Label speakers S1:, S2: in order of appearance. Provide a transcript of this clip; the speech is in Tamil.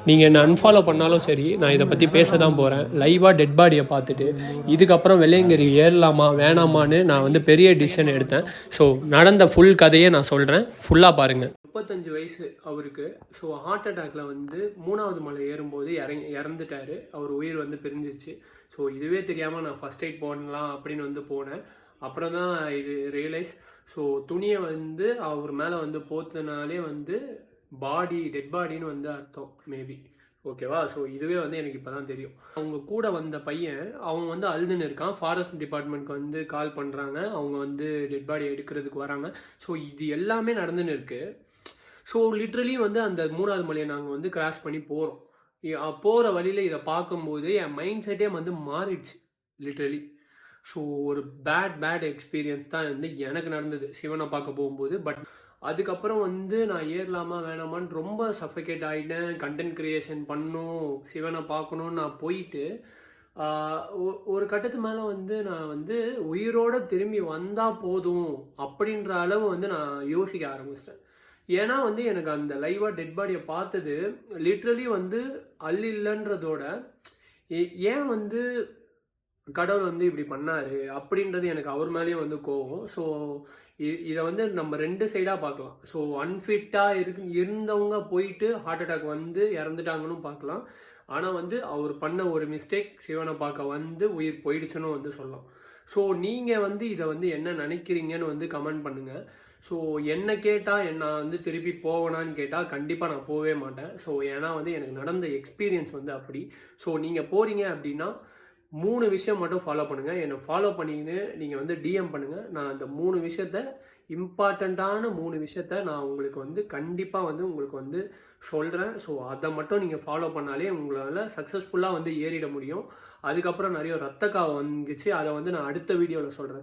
S1: நீங்கள் என்ன அன்ஃபாலோ பண்ணாலும் சரி, நான் இதை பற்றி பேச தான் போகிறேன். லைவாக டெட் பாடியை பார்த்துட்டு இதுக்கப்புறம் வெள்ளையங்கிரி ஏறலாமா வேணாமான்னு நான் வந்து பெரிய டிசிஷன் எடுத்தேன். ஸோ நடந்த ஃபுல் கதையை நான் சொல்கிறேன், ஃபுல்லாக பாருங்கள். 35 வயசு அவருக்கு. ஸோ ஹார்ட் அட்டாக்ல வந்து 3வது மலை ஏறும்போது இறந்துட்டார். அவர் உயிர் வந்து பிரிஞ்சிச்சு. ஸோ இதுவே தெரியாமல் நான் ஃபஸ்ட் எய்ட் போடலாம் அப்படின்னு வந்து போனேன். அப்புறம் தான் இது ரியலைஸ். ஸோ துணியை வந்து அவர் மேலே வந்து போத்தனாலே வந்து டெட் பாடின்னு வந்து அர்த்தம் மேபி. ஓகேவா? ஸோ இதுவே வந்து எனக்கு இப்போ தான் தெரியும். அவங்க கூட வந்த பையன் அவன் வந்து அழுதுன்னு இருக்கான். ஃபாரஸ்ட் டிபார்ட்மெண்ட்க்கு வந்து கால் பண்ணுறாங்க. அவங்க வந்து டெட் பாடி எடுக்கிறதுக்கு வராங்க. ஸோ இது எல்லாமே நடந்துன்னு இருக்கு. ஸோ லிட்ரலி வந்து அந்த 3வது மலையை நாங்கள் வந்து கிராஸ் பண்ணி போகிறோம். போகிற வழியில் இதை பார்க்கும்போது என் மைண்ட் செட்டே வந்து மாறிடுச்சு லிட்ரலி. ஸோ ஒரு பேட் எக்ஸ்பீரியன்ஸ் தான் வந்து எனக்கு நடந்தது சிவனை பார்க்க போகும்போது. பட் அதுக்கப்புறம் வந்து நான் ஏறலாமா வேணாமான்னு ரொம்ப சஃபகேட் ஆகிட்டேன். கண்டென்ட் க்ரியேஷன் பண்ணணும், சிவனை பார்க்கணுன்னு நான் போயிட்டு ஒரு கட்டத்து மேலே வந்து நான் வந்து உயிரோடு திரும்பி வந்தால் போதும் அப்படின்ற அளவு வந்து நான் யோசிக்க ஆரம்பிச்சிட்டேன். ஏன்னா வந்து எனக்கு அந்த லைவாக டெட் பாடியை பார்த்தது லிட்ரலி வந்து இல்லைன்றதோட ஏன் வந்து கடவுள் வந்து இப்படி பண்ணார் அப்படின்றது எனக்கு அவர் மேலேயும் வந்து கோவம். ஸோ இதை வந்து நம்ம 2 சைடாக பார்க்கலாம். ஸோ அன்ஃபிட்டாக இருந்தவங்க போயிட்டு ஹார்ட் அட்டாக் வந்து இறந்துட்டாங்கன்னு பார்க்கலாம். ஆனால் வந்து அவர் பண்ண ஒரு மிஸ்டேக் சிவனை பார்க்க வந்து உயிர் போயிடுச்சுன்னு வந்து சொல்லலாம். ஸோ நீங்கள் வந்து இதை வந்து என்ன நினைக்கிறீங்கன்னு வந்து கமெண்ட் பண்ணுங்கள். ஸோ என்ன கேட்டால் நான் வந்து திருப்பி போவேனான்னு கேட்டால் கண்டிப்பாக நான் போகவே மாட்டேன். ஸோ ஏன்னா வந்து எனக்கு நடந்த எக்ஸ்பீரியன்ஸ் வந்து அப்படி. ஸோ நீங்கள் போகிறீங்க அப்படின்னா 3 விஷயம் மட்டும் ஃபாலோ பண்ணுங்கள். என்னை ஃபாலோ பண்ணிக்கின்னு நீங்கள் வந்து டிஎம் பண்ணுங்கள். நான் அந்த 3 விஷயத்த இம்பார்ட்டண்ட்டான 3 விஷயத்த நான் உங்களுக்கு வந்து கண்டிப்பாக வந்து உங்களுக்கு வந்து சொல்கிறேன். ஸோ அதை மட்டும் நீங்கள் ஃபாலோ பண்ணாலே உங்களால் சக்ஸஸ்ஃபுல்லாக வந்து ஏறிட முடியும். அதுக்கப்புறம் நிறைய ரத்த காவு வந்துச்சு. அதை வந்து நான் அடுத்த வீடியோவில் சொல்கிறேன்.